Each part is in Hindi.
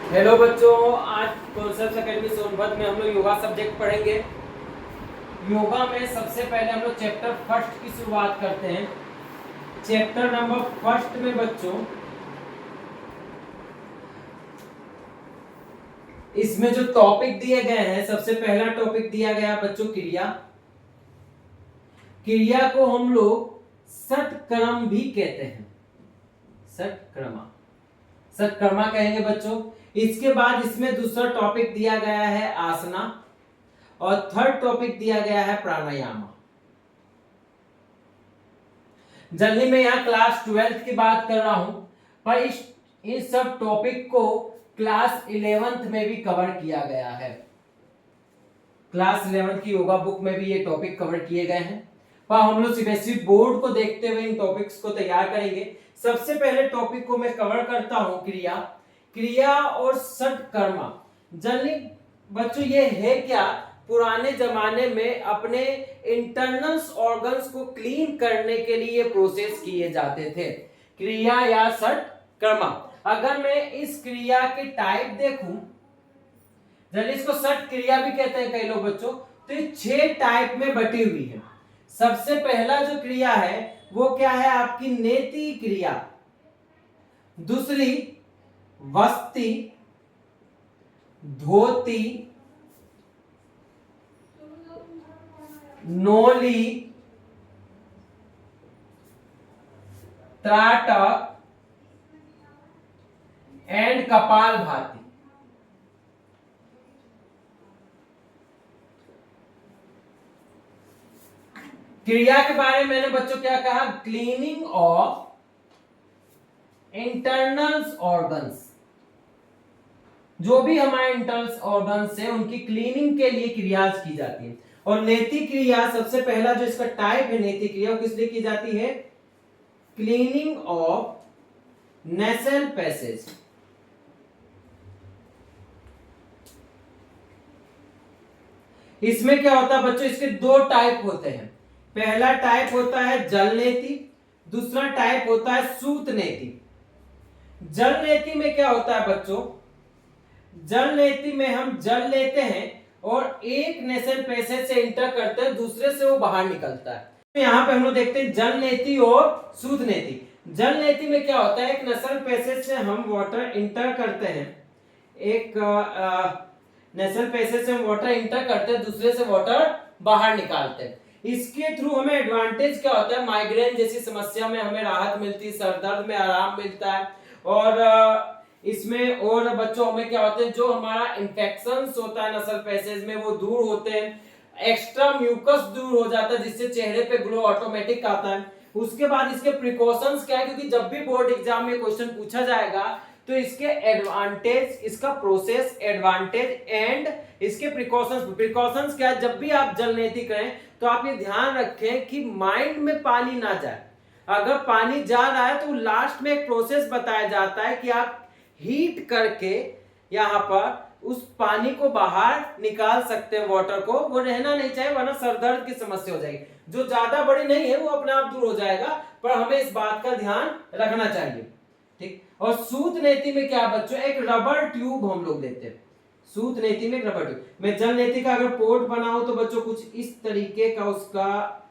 हेलो बच्चों, आज कॉन्सेप्ट एकेडमी सोनभद्र में हम लोग योगा सब्जेक्ट पढ़ेंगे। योगा में सबसे पहले हम लोग चैप्टर फर्स्ट की शुरुआत करते हैं। चैप्टर नंबर फर्स्ट में बच्चों इसमें जो टॉपिक दिए गए हैं, सबसे पहला टॉपिक दिया गया बच्चों क्रिया। क्रिया को हम लोग षटक्रम भी कहते हैं, षटक्रमा कहेंगे बच्चों। इसके बाद इसमें दूसरा टॉपिक दिया गया है आसना और थर्ड टॉपिक दिया गया है प्राणायाम। जल्दी मैं यहाँ क्लास 12th की बात कर रहा हूं, पर इस सब टॉपिक को क्लास 11th में भी कवर किया गया है। क्लास 11th की योगा बुक में भी ये टॉपिक कवर किए गए हैं, पर हम लोग सीबीएसई बोर्ड को देखते हुए इन टॉपिक्स को तैयार करेंगे। सबसे पहले टॉपिक को मैं कवर करता हूं, क्रिया और षटकर्मा। जल्दी बच्चों, ये है क्या? पुराने जमाने में अपने इंटरनल्स ऑर्गन्स को क्लीन करने के लिए प्रोसेस किए जाते थे, क्रिया या षटकर्मा। अगर मैं इस क्रिया के टाइप देखूं, जल्दी इसको षट क्रिया भी कहते हैं कई लोग बच्चों, तो ये 6 टाइप में बटी हुई है। सबसे पहला जो क्रिया है वो क्या है? आपकी नेति क्रिया, दूसरी वस्ती, धोती, नोली, त्राटक एंड कपालभाति। क्रिया के बारे में मैंने बच्चों क्या कहा? Cleaning of internals organs. जो भी हमारे इंटरनल ऑर्गन्स है उनकी क्लीनिंग के लिए क्रियाज की जाती है। और नेति क्रिया, सबसे पहला जो इसका टाइप है नेति क्रिया, वो किस लिए की जाती है? Cleaning of nasal passage. इसमें क्या होता है बच्चों? इसके 2 टाइप होते हैं। पहला टाइप होता है जल नेति, दूसरा टाइप होता है सूत नेति। जल नेति में क्या होता है बच्चों? जल नेति में हम जल लेते हैं और एक नेसल पैसेज से इंटर करते हैं, दूसरे से वो बाहर निकलता है। तो यहाँ पे हम लोग देखते हैं जल नेति और सूत नेति। जल नेति में क्या होता है? एक नेसल पैसेज से हम वाटर इंटर करते हैं, एक नेसल पैसेज से हम वाटर इंटर करते हैं, दूसरे से वाटर बाहर निकालते हैं। इसके थ्रू हमें एडवांटेज क्या होता है? माइग्रेन जैसी समस्या में हमें राहत मिलती है, सर दर्द में आराम मिलता है। और इसमें और बच्चों हमें क्या होते हैं? जो हमारा इंफेक्शंस होता है नसल पैसेज में वो दूर होते हैं, एक्स्ट्रा म्यूकस दूर हो जाता है, जिससे चेहरे पे ग्लो ऑटोमेटिक आता है। उसके बाद इसके प्रिकॉशंस क्या है? क्योंकि जब भी बोर्ड एग्जाम में क्वेश्चन पूछा जाएगा तो इसके एडवांटेज, इसका प्रोसेस, एडवांटेज एंड इसके प्रिकॉशंस क्या है? जब भी आप जल नेति करें तो आप ये ध्यान रखें कि माइंड में पानी ना जाए। अगर पानी जा रहा है तो लास्ट में एक प्रोसेस बताया जाता है कि आप हीट करके यहां पर उस पानी को बाहर निकाल सकते हैं, वाटर को। वो रहना नहीं चाहिए, वरना सरदर्द की समस्या हो जाएगी। जो ज्यादा बड़ी नहीं है वो अपने आप दूर हो जाएगा, पर हमें इस बात का ध्यान रखना चाहिए, ठीक। और सूत नेति में क्या बच्चों? एक रबर ट्यूब हम लोग देते हैं। सूत नेति में रबर ट्यूब। मैं जल नेति का अगर पोर्ट बनाऊं तो बच्चों कुछ इस तरीके का उसका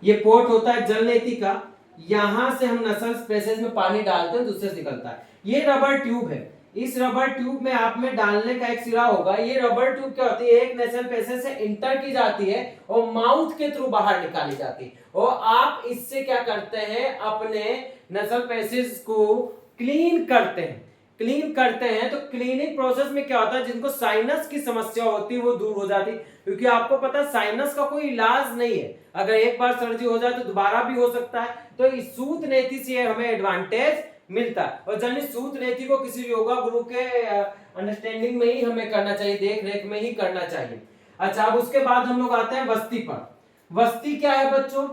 ये पोर्ट होता है जल नेति का। यहां से हम नसल पैसेज में पानी डालते हैं, दूसरे से निकलता है। ये रबर ट्यूब है। इस रबर ट्यूब में आप में डालने का एक सिरा होगा। ये रबर ट्यूब क्या होती है? एक नेसल पैसेज से इंटर की जाती है और माउथ के थ्रू बाहर निकाली जाती है। और आप इससे क्या करते हैं? अपने नसल पैसेज को क्लीन करते हैं। तो क्लीनिंग प्रोसेस में क्या होता है? जिनको साइनस की समस्या होती है वो दूर हो जाती है, क्योंकि आपको पता है साइनस का कोई इलाज नहीं है। अगर एक बार सर्जरी हो जाए तो दोबारा भी हो सकता है। तो इस सूत नेति से हमें एडवांटेज मिलता है। और जनरली सूत नेति को किसी योगा गुरु के अंडरस्टैंडिंग में ही हमें करना चाहिए, देख रेख में ही करना चाहिए। अच्छा, अब उसके बाद हम लोग आते हैं वस्ती पर। वस्ती क्या है बच्चों?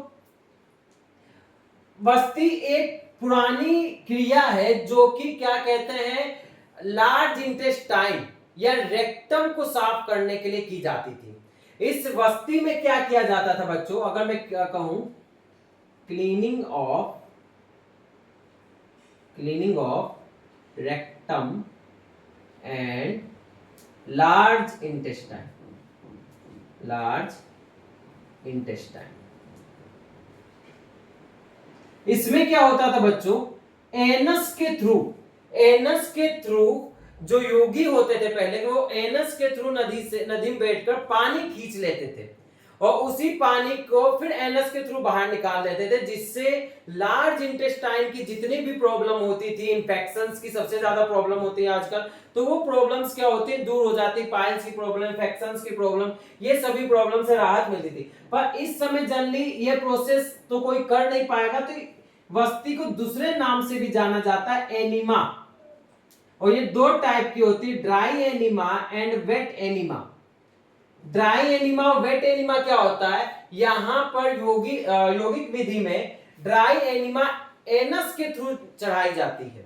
वस्ती एक पुरानी क्रिया है जो कि क्या कहते हैं? लार्ज इंटेस्टाइन या रेक्टम को साफ करने के लिए की जाती थी। इस वस्ती में क्या किया जाता था बच्चों? अगर मैं कहूं cleaning of cleaning of rectum and large intestine, large intestine. इसमें क्या होता था बच्चों, एनस के थ्रू, एनस के थ्रू जो योगी होते थे पहले, वो एनस के थ्रू नदी में बैठकर पानी खींच लेते थे और उसी पानी को फिर एनस के थ्रू बाहर निकाल देते थे, जिससे लार्ज इंटेस्टाइन की जितनी भी प्रॉब्लम होती थी, इन्फेक्शंस की सबसे ज्यादा प्रॉब्लम होती है आजकल, तो वो प्रॉब्लम्स क्या होती है, दूर हो जाती, पाइल्स की प्रॉब्लम, इन्फेक्शंस की प्रॉब्लम, ये सभी प्रॉब्लम से राहत मिलती थी। पर इस समय जनरली ये प्रोसेस तो कोई कर नहीं पाएगा, तो वस्ती को दूसरे नाम से भी जाना जाता है, एनीमा। और ये दो टाइप की होती है, dry enema and wet enema. Dry enema और वेट एनीमा क्या होता है, यहां पर यौगिक विधि में ड्राई एनीमा एनस के थ्रू चढ़ाई जाती है,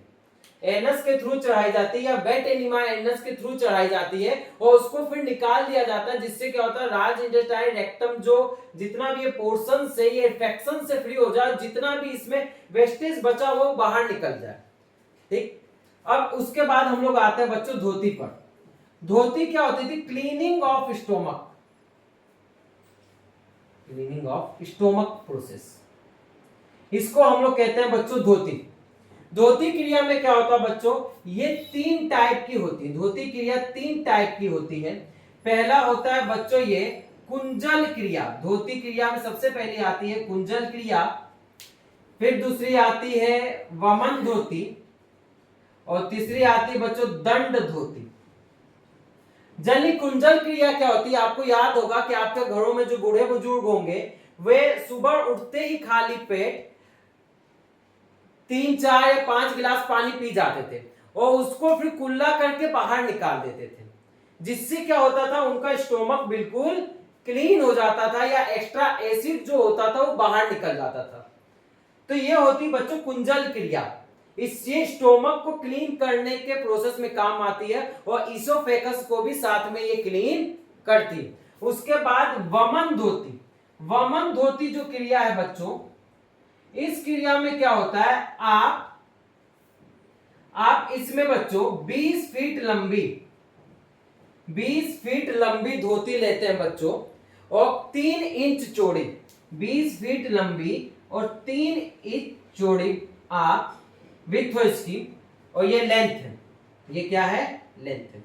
एनस के थ्रू चढ़ाई जाती है, या वेट एनीमा एनस के थ्रू चढ़ाई जाती है और उसको फिर निकाल दिया जाता है, जिससे क्या होता है, लार्ज इंटेस्टाइन रेक्टम जो जितना भी ये पोर्शन से, ये इन्फेक्शन से फ्री हो जाए, जितना भी इसमें वेस्टेज बचा वो बाहर निकल जाए। ठीक, अब उसके बाद हम लोग आते हैं बच्चों धोती पर। धोती क्या होती थी, cleaning of stomach, cleaning of stomach process, इसको हम लोग कहते हैं बच्चों धोती। धोती क्रिया में क्या होता है बच्चों, ये 3 टाइप की होती है, धोती क्रिया 3 टाइप की होती है। पहला होता है बच्चों ये कुंजल क्रिया, धोती क्रिया में सबसे पहले आती है कुंजल क्रिया, फिर दूसरी आती है वमन धोती, और तीसरी आती है बच्चों दंड धोती। जनरली कुंजल क्रिया क्या होती है, आपको याद होगा कि आपके घरों में जो बूढ़े बुजुर्ग होंगे वे सुबह उठते ही खाली पेट 3, 4 या 5 गिलास पानी पी जाते थे और उसको फिर कुल्ला करके बाहर निकाल देते थे, जिससे क्या होता था, उनका स्टोमक बिल्कुल क्लीन हो जाता था, या एक्स्ट्रा एसिड जो होता था वो बाहर निकल जाता था। तो ये होती बच्चों कुंजल क्रिया, इससे स्टोमक को क्लीन करने के प्रोसेस में काम आती है और इसोफेगस को भी साथ में ये क्लीन करती है। उसके बाद वमन धोती, वमन धोती जो क्रिया है बच्चों, इस क्रिया में क्या होता है, आप इसमें बच्चों 20 फीट लंबी धोती लेते हैं बच्चों और 3 इंच चौड़ी, 20 फीट लंबी और 3 इंच चौड़ी आप विड्थ है इसकी, और ये लेंथ है, ये क्या है, लेंथ है।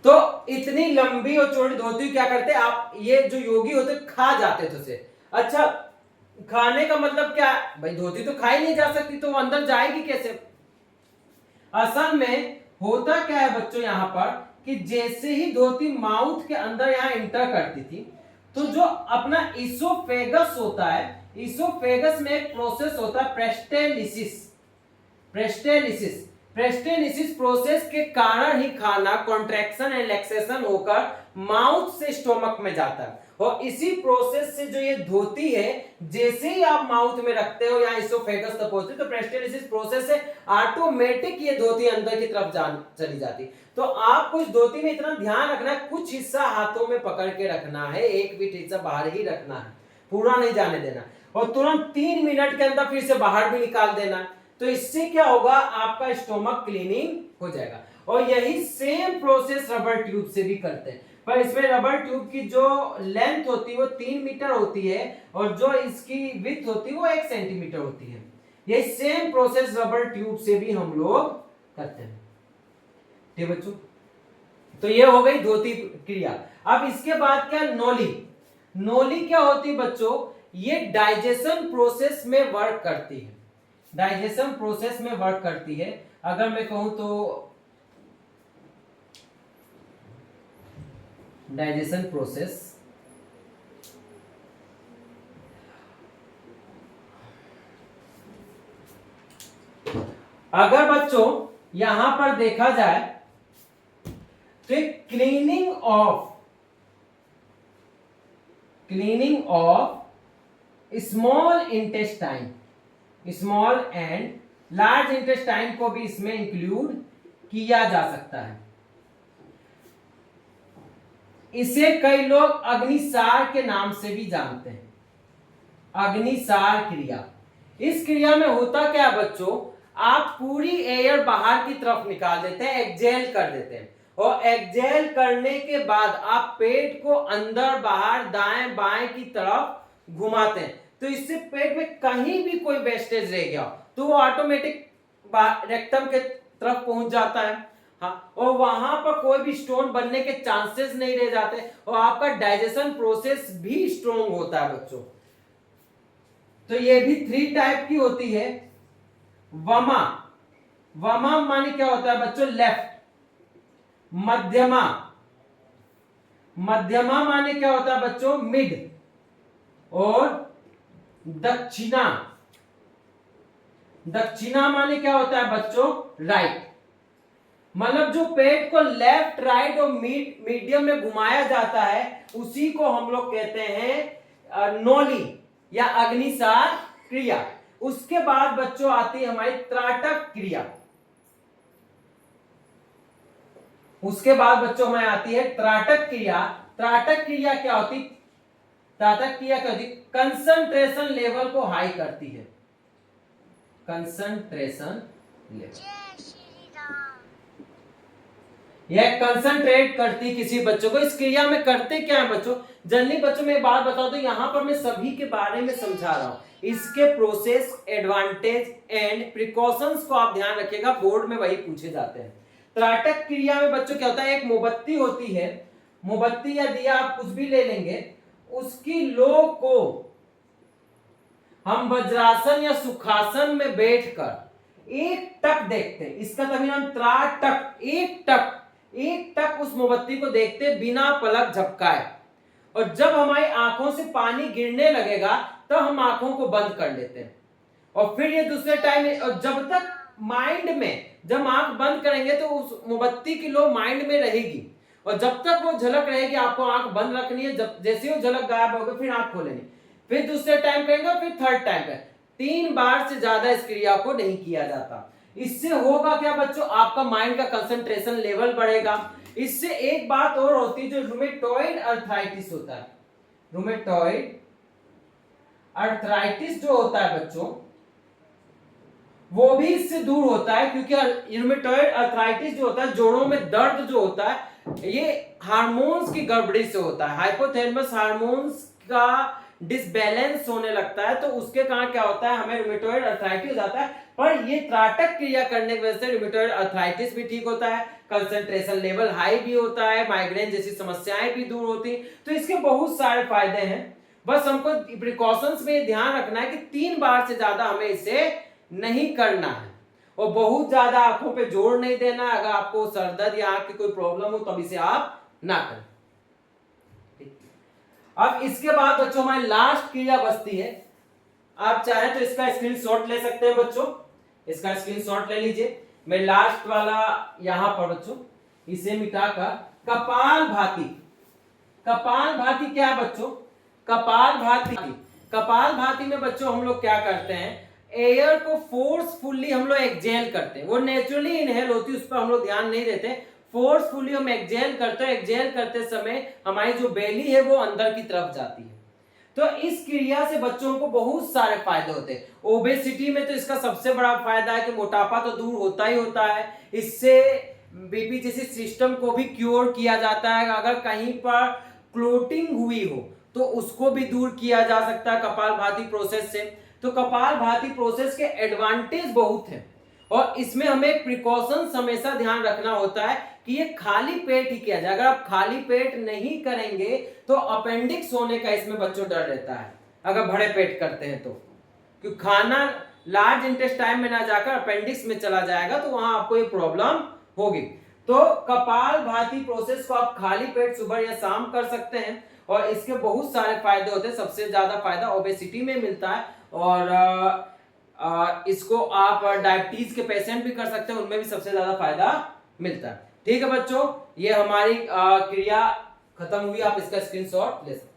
तो इतनी लंबी और चौड़ी धोती क्या करते, आप ये जो योगी होते खा जाते थे उसे। अच्छा, खाने का मतलब क्या, भाई धोती तो खाई नहीं जा सकती, तो वो अंदर जाएगी कैसे। असल में होता क्या है बच्चों यहां पर, कि जैसे ही धोती माउथ के अंदर यहां इंटर करती थी, तो जो अपना इसोफेगस होता है, इसोफेगस में एक प्रोसेस होता है प्रेस्टेलिसिस, प्रेस्टेलिसिस, प्रेस्टेलिसिस प्रोसेस के कारण ही खाना कॉन्ट्रैक्शन एंड रिलैक्सेशन होकर माउथ से स्टोमक में जाता है, और इसी प्रोसेस से जो ये धोती है, जैसे ही आप माउथ में रखते हो या इसोफेगस तक पहुंचती, तो प्रेस्टेलिसिस प्रोसेस से ऑटोमेटिक ये धोती अंदर की तरफ चली जाती। तो आपको इस धोती में इतना ध्यान रखना है, कुछ हिस्सा हाथों में पकड़ के रखना है, एक भी हिस्सा बाहर ही रखना है, पूरा नहीं जाने देना, और तुरंत 3 मिनट के अंदर फिर से बाहर भी निकाल देना। तो इससे क्या होगा, आपका स्टोमक क्लीनिंग हो जाएगा। और यही सेम प्रोसेस रबर ट्यूब से भी करते हैं, पर इसमें रबर ट्यूब की जो लेंथ होती है वो 3 मीटर होती है और जो इसकी विड्थ होती है वो 1 सेंटीमीटर होती है। ये सेम प्रोसेस रबर ट्यूब से भी हम लोग करते हैं। ठीक बच्चों, तो ये हो गई धोती क्रिया। अब इसके बाद क्या, नोली। नोली क्या होती है बच्चों, ये डाइजेशन प्रोसेस में वर्क करती है, डाइजेशन प्रोसेस में वर्क करती है। अगर मैं कहूं तो डाइजेशन प्रोसेस, अगर बच्चों यहां पर देखा जाए तो cleaning of small intestine, small and large intestine को भी इसमें इंक्लूड किया जा सकता है। इसे कई लोग अग्निसार के नाम से भी जानते हैं, अग्निसार क्रिया। इस क्रिया में होता क्या है बच्चों, आप पूरी एयर बाहर की तरफ निकाल देते हैं, एक्सहेल कर देते हैं, और एक्सहेल करने के बाद आप पेट को अंदर बाहर दाएं बाएं की तरफ घुमाते हैं, तो इससे पेट में कहीं भी कोई वेस्टेज रह गया तो वो ऑटोमेटिक रेक्टम के तरफ पहुंच जाता है। हाँ, और वहां पर कोई भी स्टोन बनने के चांसेस नहीं रह जाते, और आपका डाइजेशन प्रोसेस भी स्ट्रोंग होता है बच्चों। तो ये भी 3 टाइप की होती है। वमा, वमा माने क्या होता है बच्चों, लेफ्ट। मध्यमा, मध्यमा माने क्या होता है बच्चों, मिड। और दक्षिणा, दक्षिणा माने क्या होता है बच्चों, राइट। मतलब जो पेट को लेफ्ट राइट और मीडियम में घुमाया जाता है उसी को हम लोग कहते हैं नौली या अग्निसार क्रिया। उसके बाद बच्चों आती है हमारी त्राटक क्रिया। उसके बाद बच्चों हमें आती है त्राटक क्रिया। त्राटक क्रिया क्या होती, त्राटक क्रिया क्या होती, कंसंट्रेशन लेवल को हाई करती है, कंसंट्रेशन लेवल। यह कंसंट्रेट करती किसी बच्चों को। इस क्रिया में करते क्या है बच्चों, जनरली बच्चों में एक बात बता दो, यहां पर मैं सभी के बारे में समझा रहा हूं, इसके प्रोसेस, एडवांटेज एंड प्रिकॉशंस को आप ध्यान रखिएगा, बोर्ड में वही पूछे जाते हैं। त्राटक क्रिया में बच्चों क्या होता है, एक मोमबत्ती होती है, मोमबत्ती या दिया आप कुछ भी ले लेंगे, उसकी लो को हम वज्रासन या सुखासन में बैठकर एक टक देखते हैं, इसका तभी नाम त्राटक। एक टक, एक टक उस मोमबत्ती को देखते बिना पलक झपकाए, और जब हमारी आंखों से पानी गिरने लगेगा तब हम आंखों को बंद कर लेते हैं, और फिर ये दूसरे टाइम, और जब तक माइंड में, जब आंख बंद करेंगे तो उस मोमबत्ती की लो माइंड में रहेगी, और जब तक वो झलक रहेगी आपको आंख बंद रखनी है, जब जैसे वो झलक गायब होगी फिर आंख खोलेनी, फिर दूसरे टाइम करेंगे, फिर थर्ड टाइम पे। 3 बार से ज्यादा इस क्रिया को नहीं किया जाता। इससे होगा क्या बच्चों, आपका माइंड का कंसंट्रेशन लेवल बढ़ेगा। इससे एक बात और होती है, जो रूमेटॉइड अर्थराइटिस होता है, रूमेटॉइड अर्थराइटिस जो होता है बच्चों, वो भी इससे दूर होता है, क्योंकि रूमेटॉइड अर्थराइटिस जो होता है, जोड़ों में दर्द जो होता है, ये हार्मोन्स की गड़बड़ी से होता है। हाइपोथैलेमस हार्मोन्स का डिसबैलेंस होने लगता है, तो उसके कारण क्या होता है, हमें रूमेटॉइड अर्थराइटिस हो जाता है। पर ये त्राटक क्रिया करने की वजह से रूमेटॉइड अर्थराइटिस भी ठीक होता है, कंसंट्रेशन लेवल हाई भी होता है, माइग्रेन जैसी समस्याएं भी दूर होती हैं। तो इसके बहुत सारे फायदे हैं, बस हमको प्रिकॉशंस में ध्यान रखना है कि 3 बार से ज्यादा हमें इसे नहीं करना है, और बहुत ज्यादा आंखों पे जोर नहीं देना है। अगर आपको सरदर्द या आंख की कोई प्रॉब्लम हो तब इसे आप ना करें। अब इसके बाद बच्चों हमारी लास्ट क्रिया बचती है, आप चाहे तो इसका स्क्रीनशॉट ले सकते हैं बच्चों, इसका स्क्रीनशॉट ले लीजिए। मैं लास्ट वाला यहां पर बच्चों इसे मिटाकर कपाल भाती, कपाल भाती क्या है बच्चों, कपाल भाती, कपाल भाती में बच्चों हम लोग क्या करते हैं, एयर को फोर्सफुली हम लोग एक्सहेल करते हैं, वो नेचुरली इनहेल होती है, उस पर हम लोग ध्यान नहीं देते, फोर्सफुली हम एक्सहेल करते हैं। एक्सहेल करते समय हमारी जो बेली है वो अंदर की तरफ जाती है। तो इस क्रिया से बच्चों को बहुत सारे फायदे होते हैं। ओबेसिटी में तो इसका सबसे बड़ा फायदा है कि मोटापा तो दूर होता ही होता है, इससे बीपी जैसे सिस्टम को भी क्योर किया जाता है। अगर कहीं पर क्लोटिंग हुई हो तो उसको भी दूर किया जा सकता है कपालभाति प्रोसेस से। तो कपालभाति प्रोसेस के एडवांटेज बहुत हैं, और इसमें हमें प्रिकॉशंस हमेशा ध्यान रखना होता है कि ये खाली पेट ही किया जाए। अगर आप खाली पेट नहीं करेंगे तो अपेंडिक्स होने का इसमें बच्चों डर रहता है, अगर भरे पेट करते हैं तो, क्योंकि खाना लार्ज इंटेस्टाइन में ना जाकर अपेंडिक्स में चला जाएगा, तो वहां आपको ये प्रॉब्लम होगी। तो कपालभाति प्रोसेस को आप खाली पेट सुबह या शाम कर सकते हैं, और इसके बहुत सारे फायदे होते हैं। सबसे ज्यादा फायदा ओबेसिटी में मिलता है, और इसको आप डायबिटीज के पेशेंट भी कर सकते हैं, उनमें भी सबसे ज्यादा फायदा मिलता है। ठीक है बच्चों, ये हमारी क्रिया खत्म हुई, आप इसका स्क्रीनशॉट ले सकते हैं।